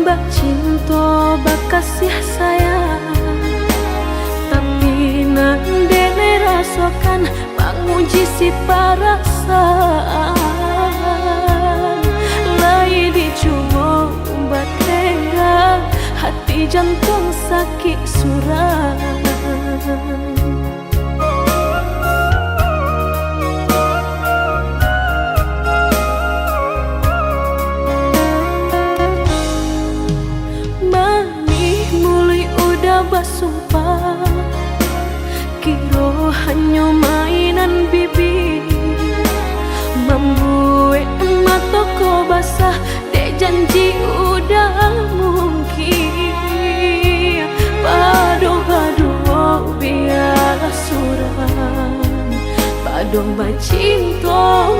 bak cinta bak kasih sayang, tapi nandene rasakan menguji si perasaan. Lai dicoba umbat tengah, hati jantung sakit suram. Basumpah kiro hanya mainan bibi, membuat mataku basah dek janji udah mungkin. Pado-pado biar suram, pado bacinto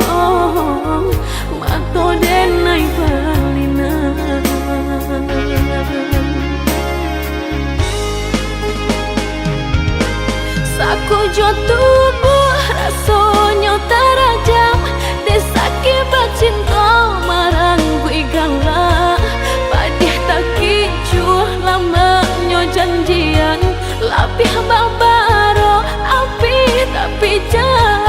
mato denai balinan. Aku jo tubuh rasanya terajam, desaki bacinta marang gue gala. Padih tak kicuh lamanya janjian, lapih babaro api tapi jah.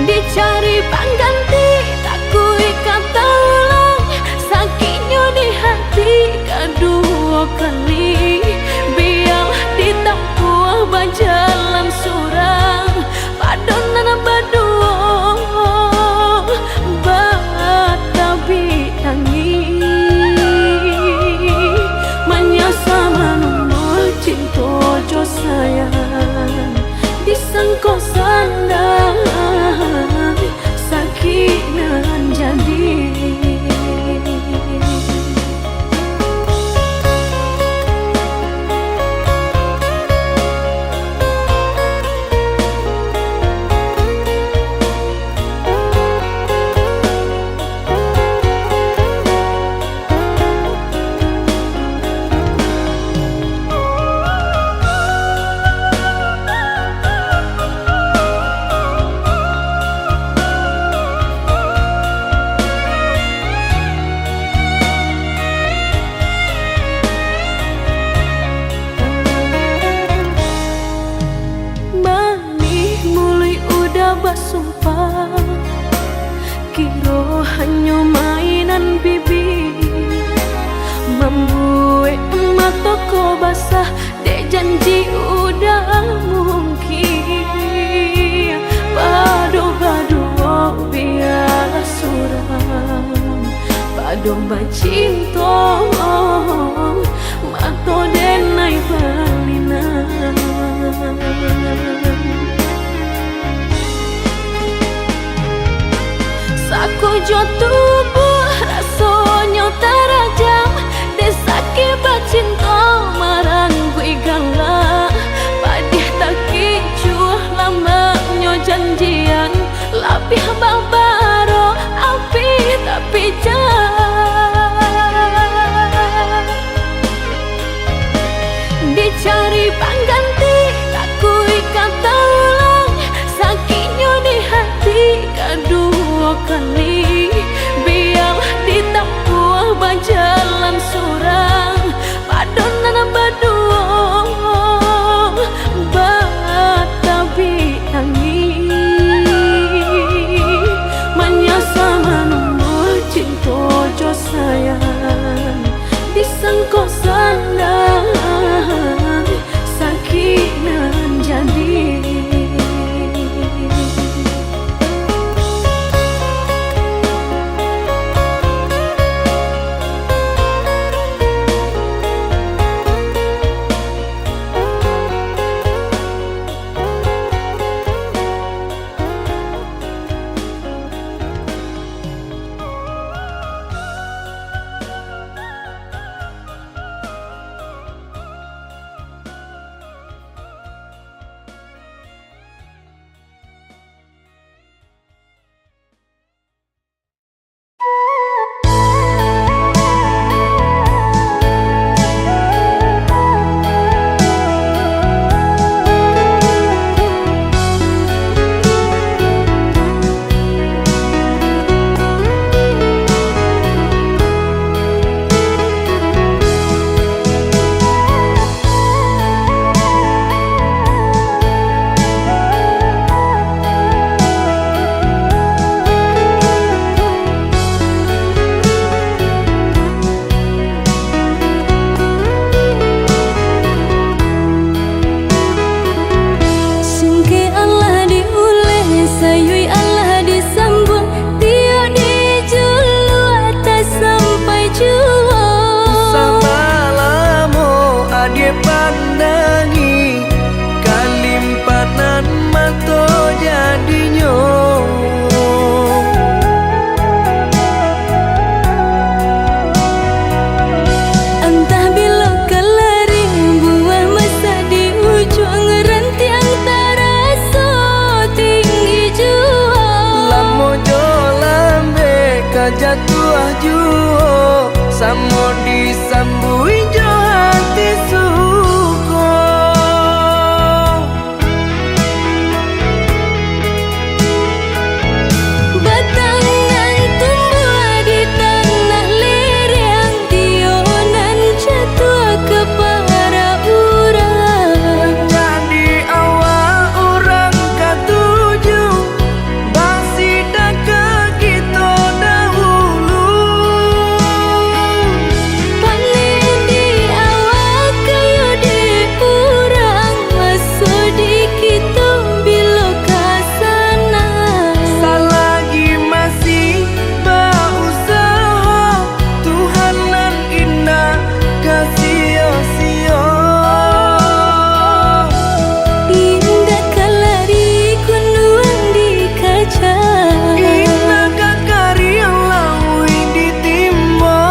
Dicari pengganti tak kui kata ulang, sakitnya di hati kedua kali. Biarlah ditempuh berjalan surang, padonan berdua batabi tangi. Menyasa menumbuh cinta jo sayang, disangko sandang sakit nan jadi. Basumpah kiro hanya mainan bibi, membuat mataku basah dek janji udah mungkin. Pado-pado biar suram, pado bacinto mato denai balinan. Aku jo tubuh rasanya terajam, desaki bacinta marang gue gala. Padih tak kicuh lamanya janjian, lapih babaro api tapi jah. Dicari pengganti tak kui kata ulang, sakitnya di hati kedua kali. pandangi kalimpanan mato jadinyo. Entah bila kelaring buah masa di ujung rantiang taraso tinggi jua. Lamo jo lambe kajatuah juo samo disambui jo hati suko. Batangan tumbuh di tanah lereng, tionan jatuh ke para urang. Jadi awal orang katuju basida ke kita dahulu. Panen di awal kayu di urang, masuk di kita bila kasana. Selagi masih berusaha, Tuhanan indah kasih-sia. Indah kelari kunduan di kaca, Indah kakari lawi ditimba.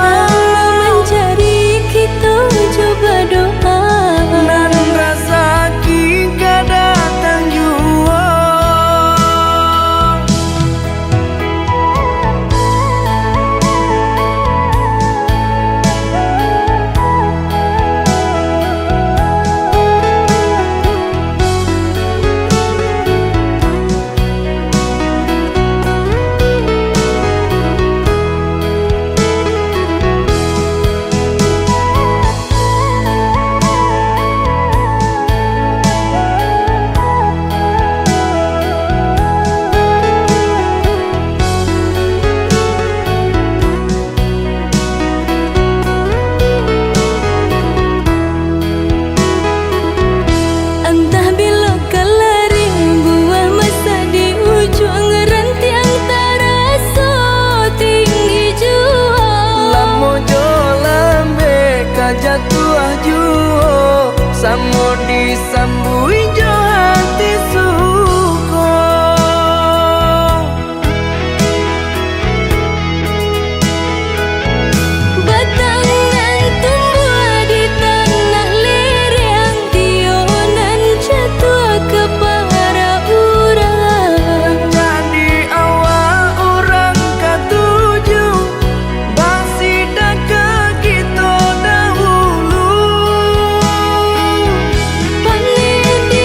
selalu mencari kita coba doa. Nan rasa ki kada datang jua. Entah bila kelaring buah masa di ujung rantiang taraso tinggi jua. Lamo jo lambe kajatuah juo samo disambui jo hati suko. Batangan tumbuh di tanah lereng, tionan jatuh ke para urang. Jadi awal orang katuju basida ke kita dahulu. Panen di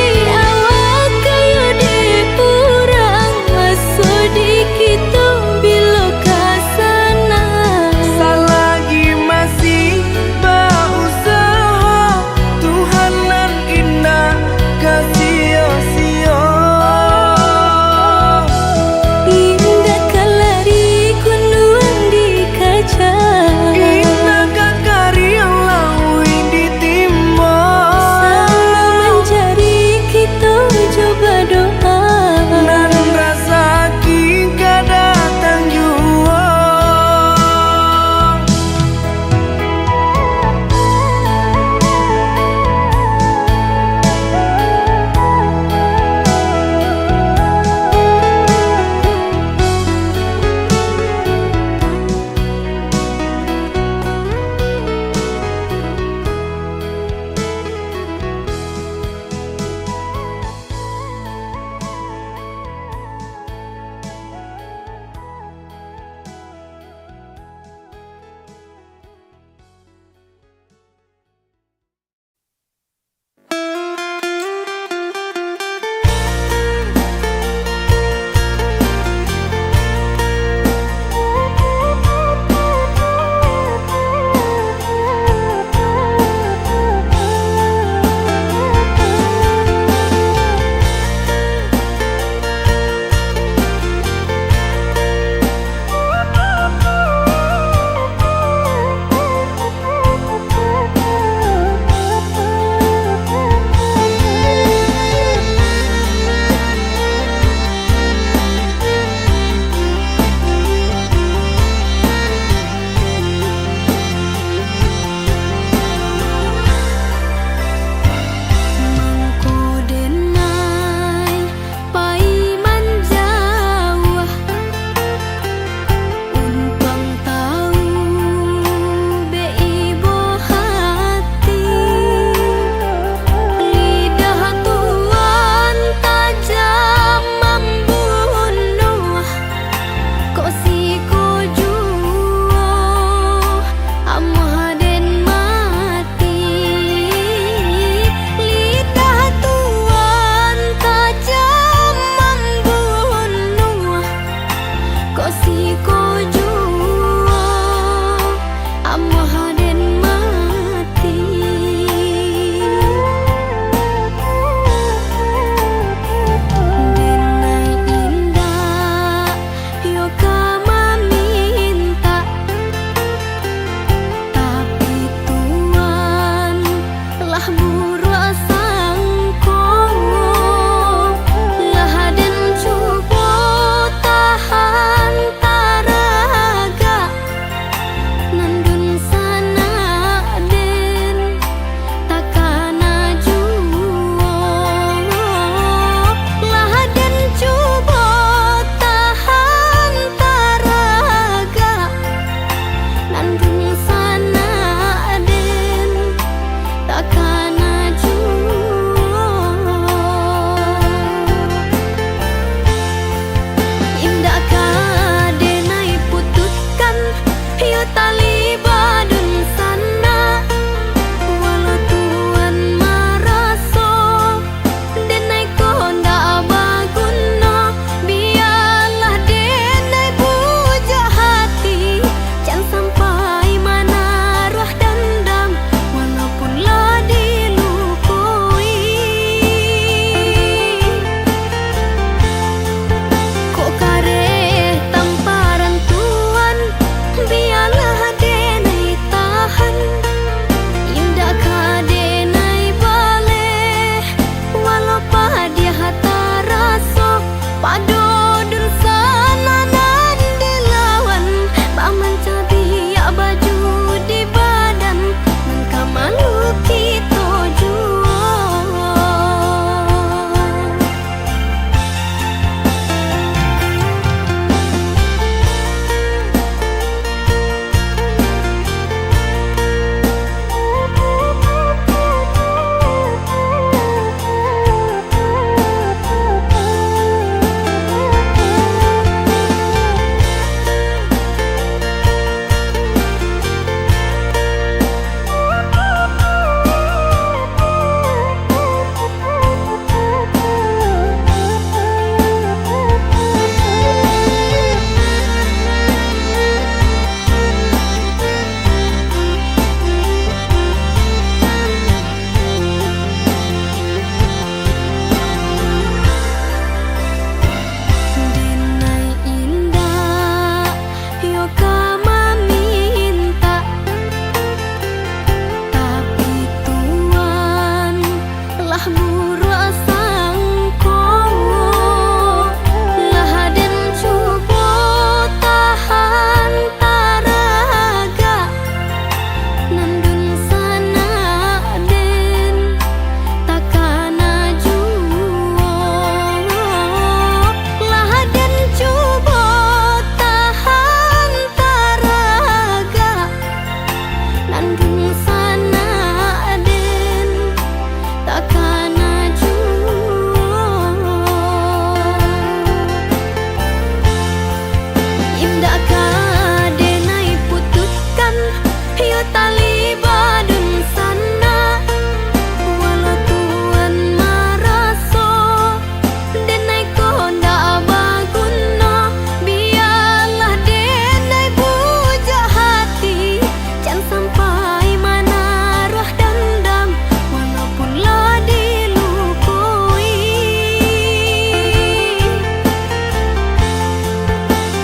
sampai mana roh dendam walaupun lah dilukui.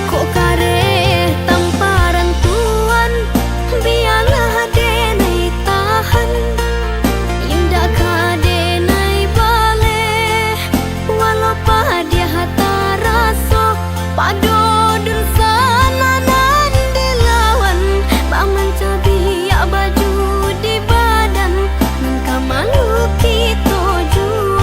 Kok kare tamparan Tuhan biarlah denai tahan indah kadenai baleh walau dia hata raso pado dun sana nan dilawan bang mencabi ya baju di badan mengka malu kita jual.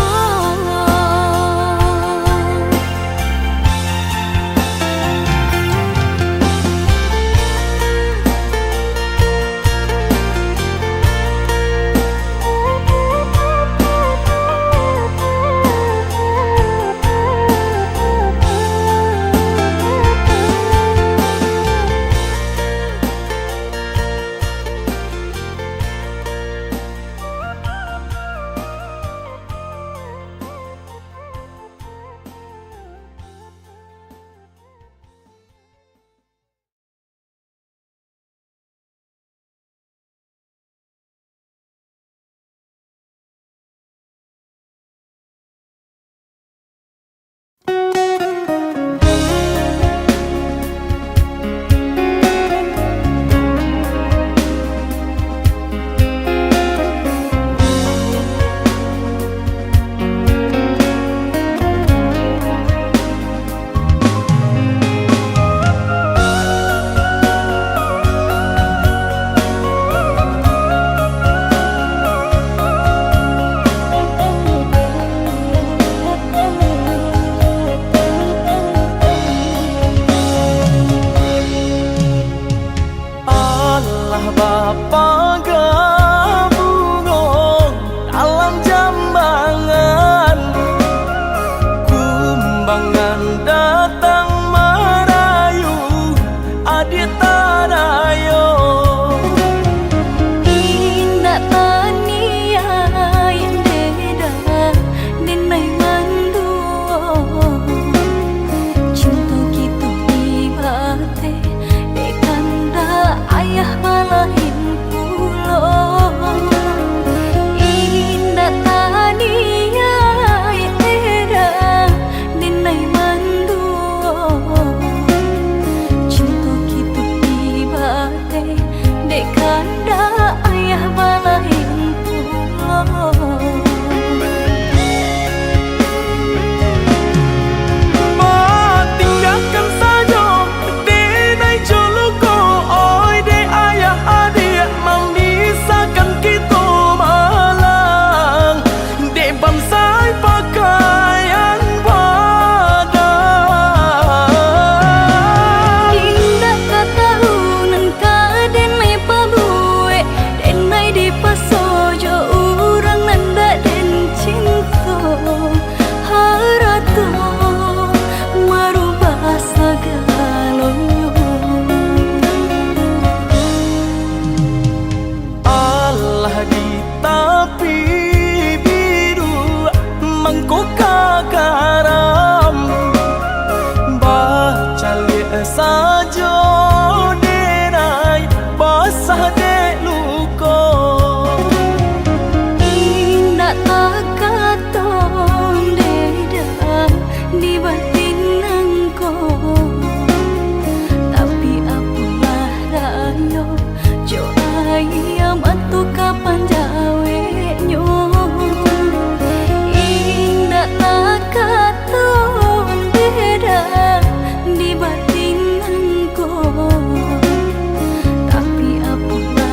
Allah Bapa gabungan dalam jambangan kumbangan datang merayu adit tadayo Indah tania yang beda denai manduo cinta kita ibate dekanda ayah malahin pulo. Indah tania yang beda denai manduo cinta kita ibate dekanda ayah malahin pulo. tinggalkan saja denai joluko oi de ayah adik memisahkan kita malang de bansai pakaian badan. Indah katahunan kadenai pabue denai di pasojo urang nanda den cinta harato merubah segalanya. Allah di tapi biru mengkoka garam baca lihat saja denai basah de luko. Indah tak katon deda di batin engkau tapi apalah rayo jo ayam atau kapan jawenyo. Indah tak katon deda di batin engkau tapi apalah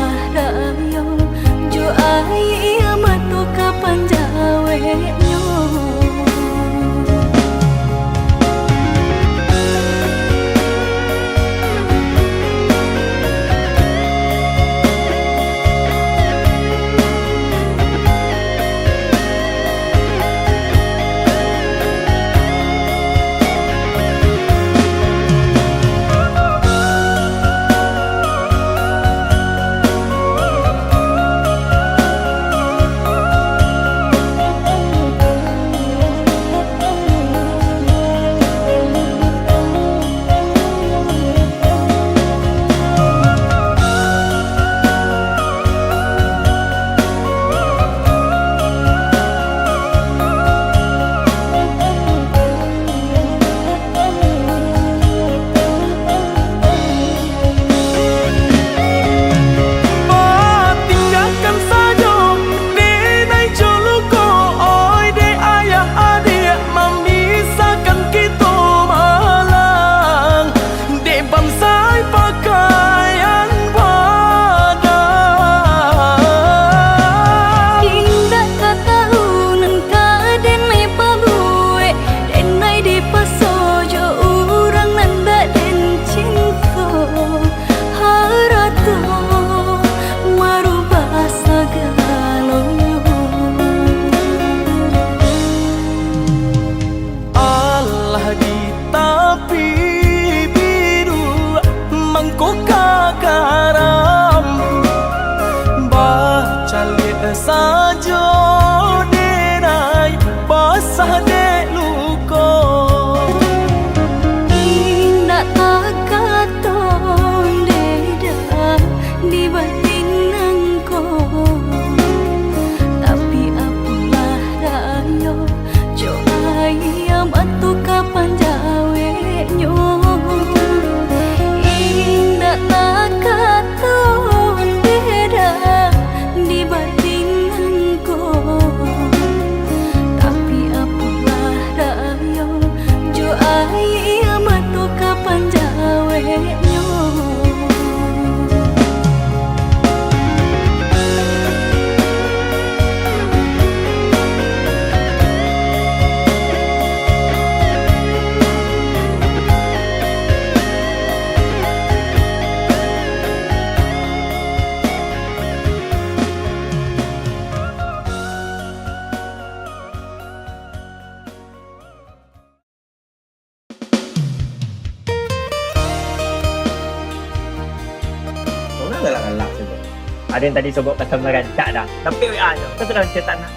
Ada yang tadi sobok kata merancak dah. Tapi WA je. Kau sedang cetak nak.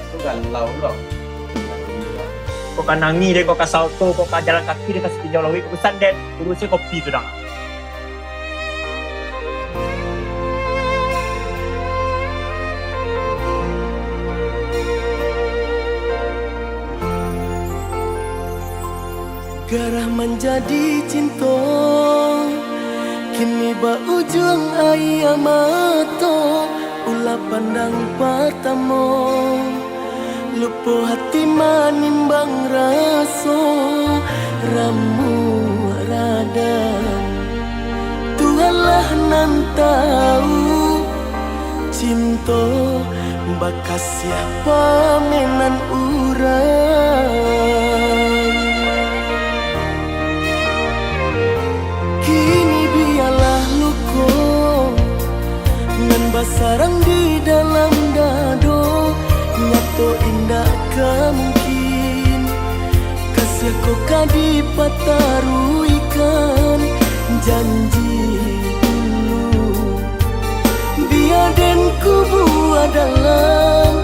Itu galau loh. Kau kan nangi dia, kau kan salto, kau kan jalan kaki dia kasih pinjau lawik. Kau pesan dan urusnya kopi tu dah. Garah menjadi cinta, kini ba ujung ayam mata, ulah pandang pertama, lupa hati manimbang rasa, ramu radang. Tuhanlah nan tahu, cinta bakas siapa menan urang. Basarang di dalam dado, nyato indah kemungkin. Kasih kau kadi pataruikan janji dulu. Biar dan kubu adalah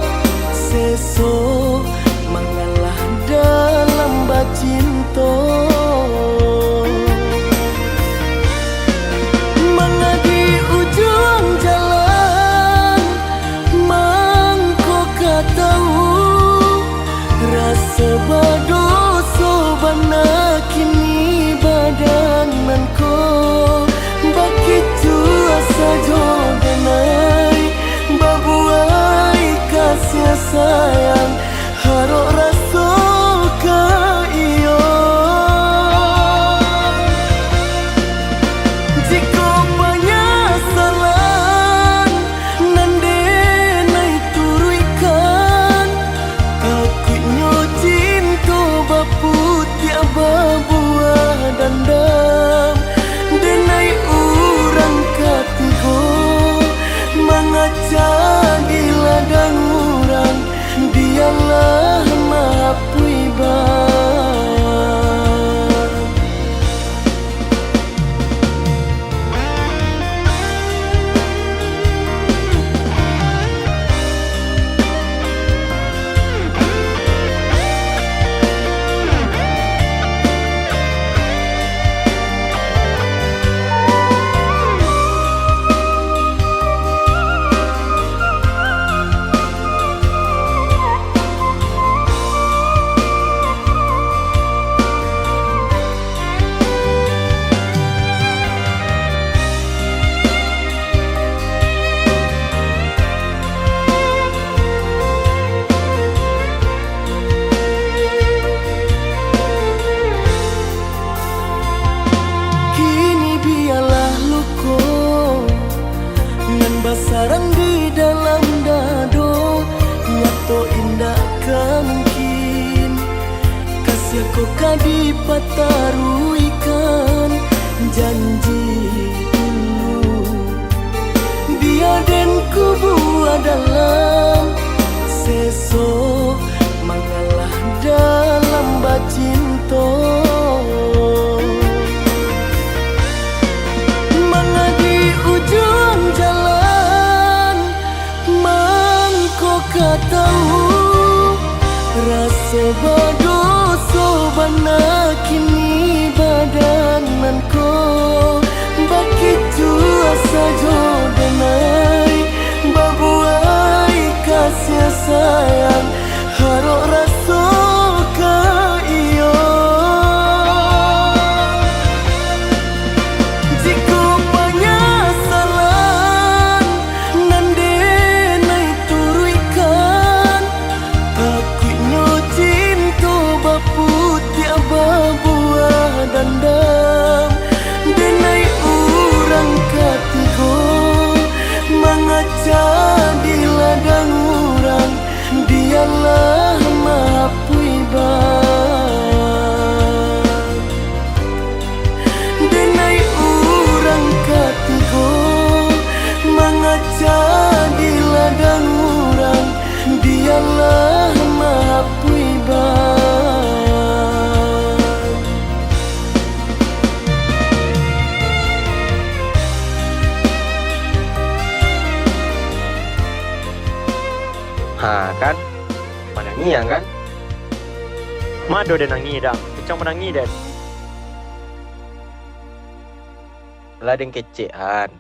seso mengalah dalam bacinto. Mengadi ujung jalan sebadoso bana kini badananku begitu asa jodanai babuai kasih sayang harok rasa ke iyo jika penyesalan nande nai turuikan aku putih buah dandam denai urang katigo mengajar di ladang urang dialah mapui sarang di dalam dado, nyato indah kemungkin. Kasih kau kadi pataruikan janji dulu. Biar dan kubu adalah seso mengalah dalam bacinto. Mengadi ujung jalan tahu rasa badoso bana kini badananku begitu asa jodanai babuai kasih sayang harok rasa ke iyo jika penyesalan nande nai turuikan aku cinta putih buah dandam denai urang katigo mengajar di ladang urang dialah mapui denai urang katigo mengajar di ladang urang dialah mapui Kan menangi kan? Mado dan nangi dang. Kencang menangi dan. Lah deng kecean.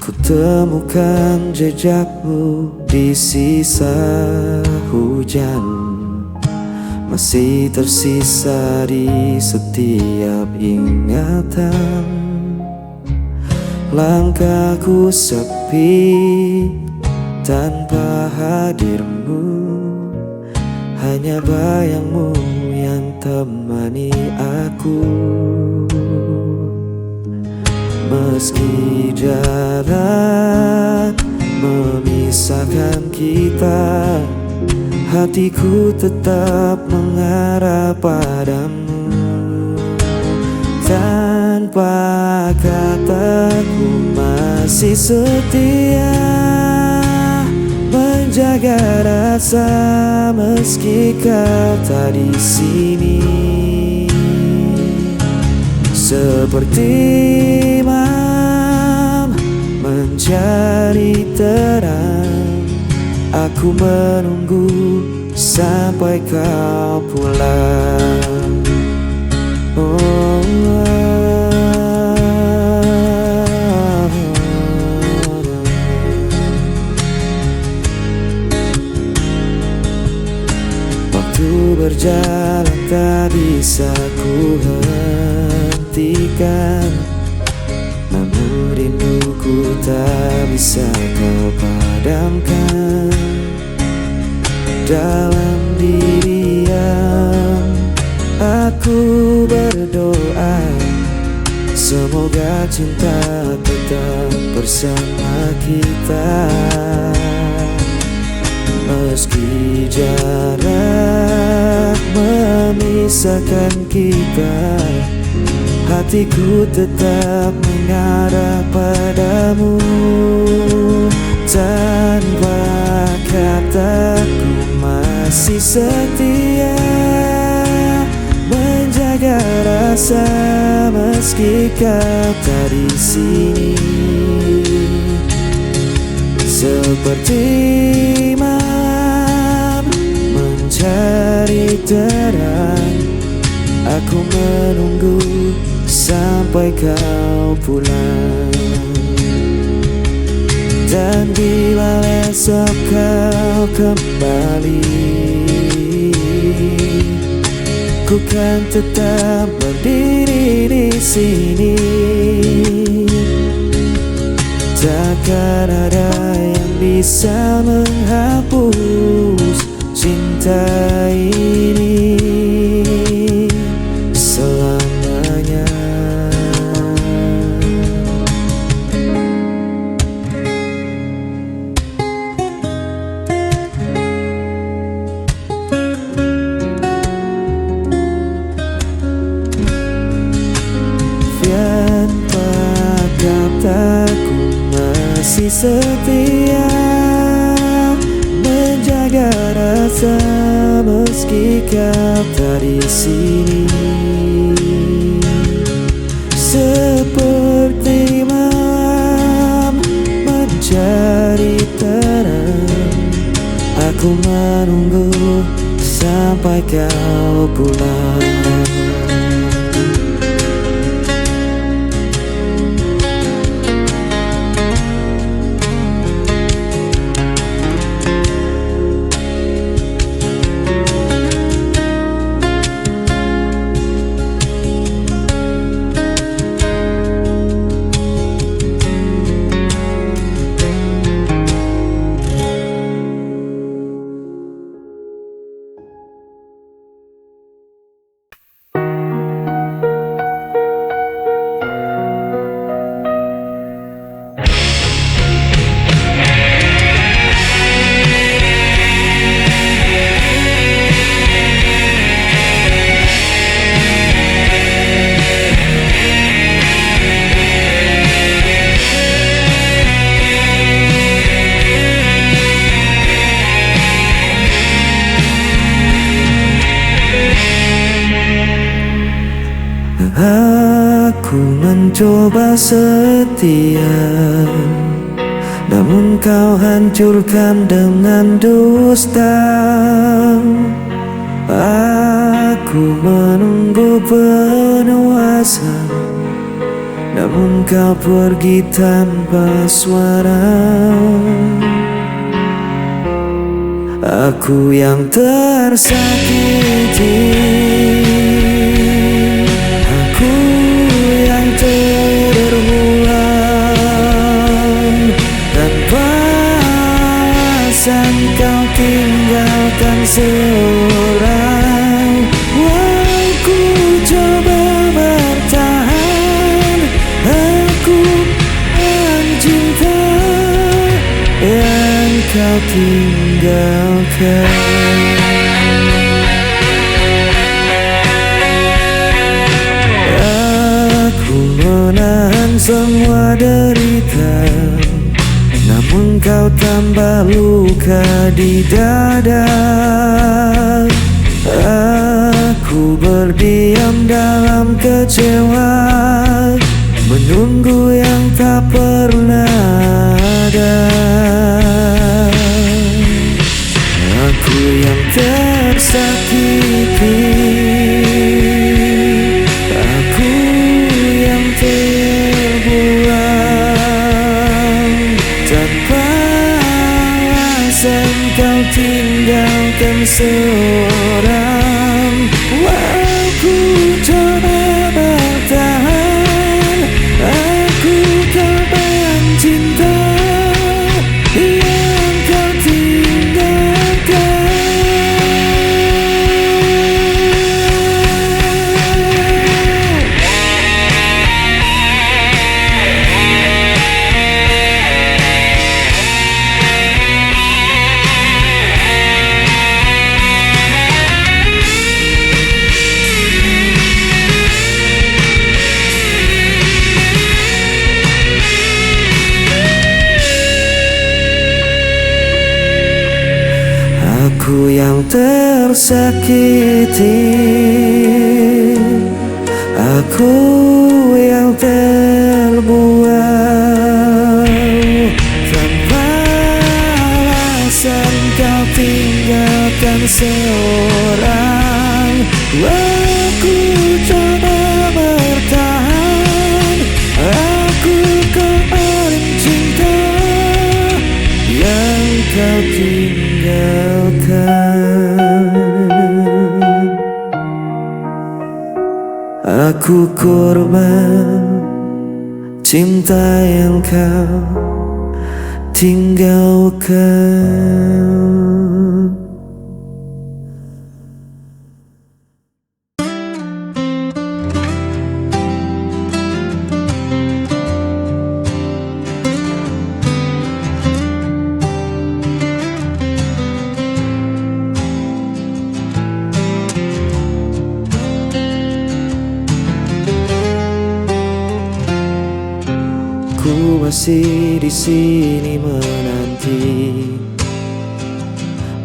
Ku temukan jejakmu di sisa hujan, masih tersisa di setiap ingatan. Langkahku sepi tanpa hadirmu, hanya bayangmu yang temani aku. Meski jarak memisahkan kita, hatiku tetap mengarah padamu. Tanpa kataku masih setia menjaga rasa meski kau tak di sini. Seperti malam mencari terang, aku menunggu sampai kau pulang. Waktu berjalan tak bisa ku hentikan, namun rinduku tak bisa kau padamkan. Dalam diam aku berdoa, semoga cinta tetap bersama kita. Meski jarak memisahkan kita, hatiku tetap mengarah padamu. Tanpa kataku masih setia menjaga rasa meski kau tak di sini. Seperti malam mencari terang, aku menunggu sampai kau pulang. Dan bila esok kau kembali, ku kan tetap berdiri di sini. Takkan ada yang bisa menghapus cinta ini selamanya. Tanpa kataku masih setia menjaga rasa meski kau tak di sini. Seperti malam mencari terang, aku menunggu sampai kau pulang. mencoba setia, namun kau hancurkan dengan dusta. Aku menunggu penuh asa, namun kau pergi tanpa suara. Aku yang tersakiti, aku yang terbuang. Tanpa alasan kau tinggalkan seorang. Aku coba bertahan, aku mencinta yang kau tinggalkan. Aku menahan semua derita, namun kau tambah luka di dada. Aku berdiam dalam kecewa, menunggu yang tak pernah ada. Aku yang tersakiti, aku yang terbuang. Tanpa alasan kau tinggalkan seorang. Aku coba bertahan, aku korban cinta yang kau tinggalkan. Aku yang tersakiti, aku yang terbuang. Tanpa alasan kau tinggalkan seorang. Aku coba bertahan, aku korban cinta yang kau tinggalkan. Aku korban cinta yang kau tinggalkan. Ku masih di sini menanti,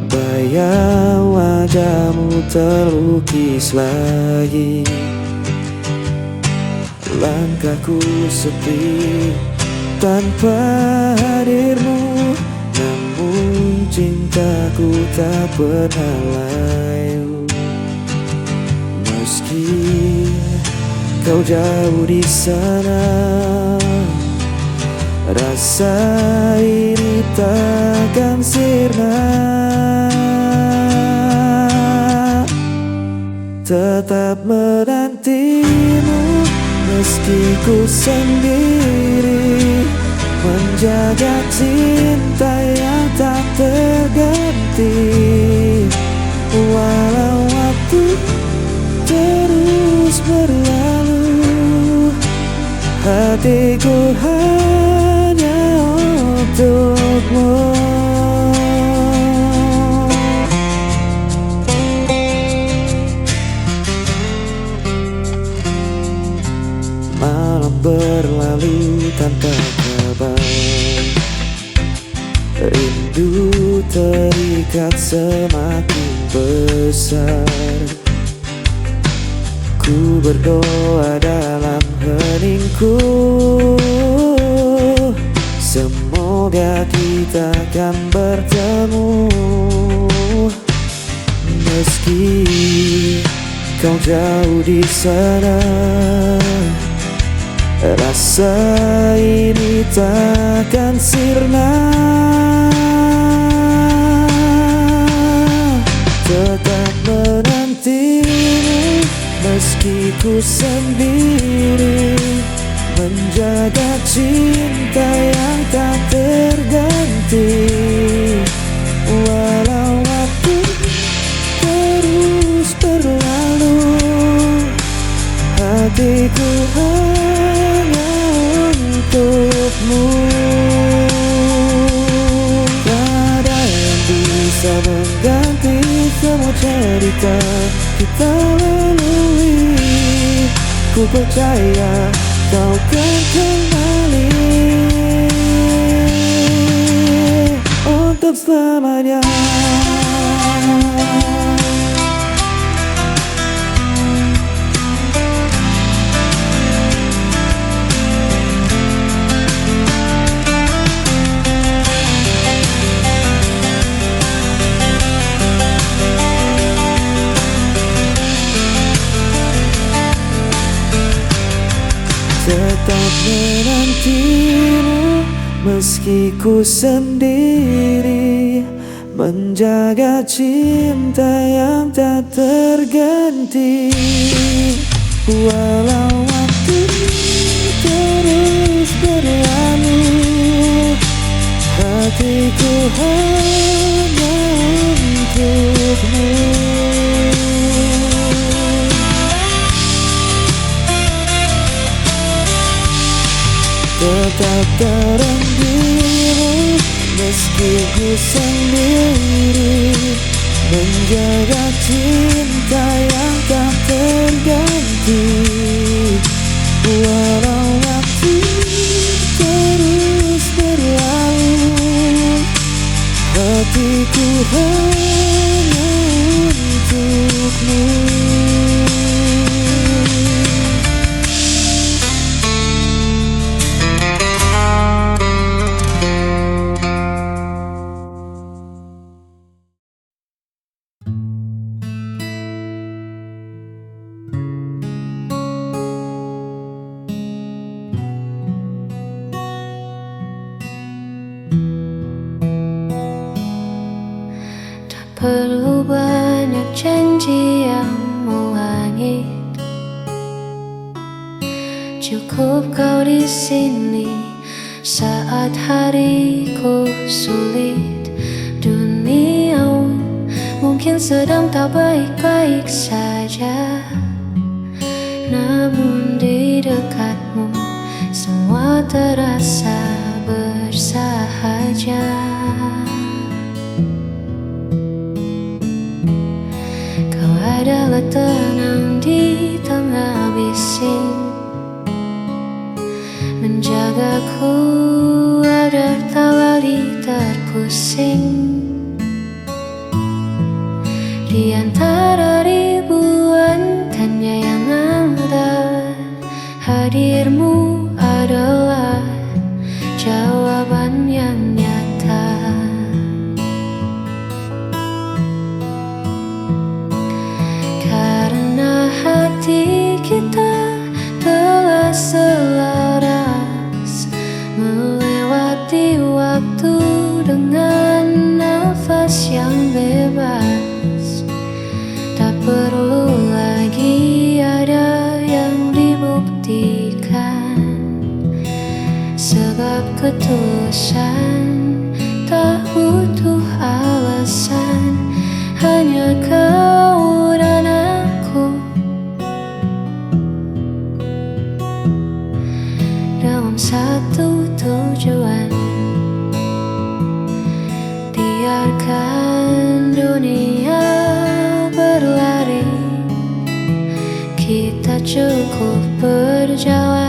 bayang wajahmu terlukis lagi. Langkahku sepi tanpa hadirmu, namun cintaku tak pernah layu. Meski kau jauh di sana, rasa ini takkan sirna. Tetap menantimu meski ku sendiri, menjaga cinta yang tak terganti. Walau waktu terus berlalu, hatiku hanya untukmu. Malam berlalu tanpa kabar, rindu terikat semakin besar. Ku berdoa dalam heningku. Semoga kita akan bertemu, meski kau jauh di sana. Rasa ini takkan sirna. Tetap menantimu meski ku sendiri, menjaga cinta yang tak terganti. Walau waktu terus berlalu, hatiku hanya untukmu. Tak ada yang bisa mengganti semua cerita kita lalui. Ku percaya kau kan kembali untuk selamanya. Tetap menantimu meski ku sendiri, menjaga cinta yang tak terganti. Walau waktu terus berlalu, hatiku hanya untukmu. Tetap terenggiru meski ku sendiri, menjaga cinta yang tak terganti. Walau waktu terus berlalu, hatiku hanya untukmu. Perlu banyak janji yang melangit, cukup kau di sini saat hariku sulit. Dunia mungkin sedang tak baik-baik saja, namun di dekatmu semua terasa bersahaja. Adalah tenang di tengah bising, menjagaku agar tak lagi terpusing. Di antara ribuan tanya yang ada, hadirmu adalah jawaban yang nyata. Hati kita telah selaras melewati waktu dengan nafas yang bebas. Tak perlu lagi ada yang dibuktikan, sebab ketulusan tak butuh alasan. Hanya kau dan aku dalam satu tujuan. Biarkan dunia berlari, kita cukup berjalan.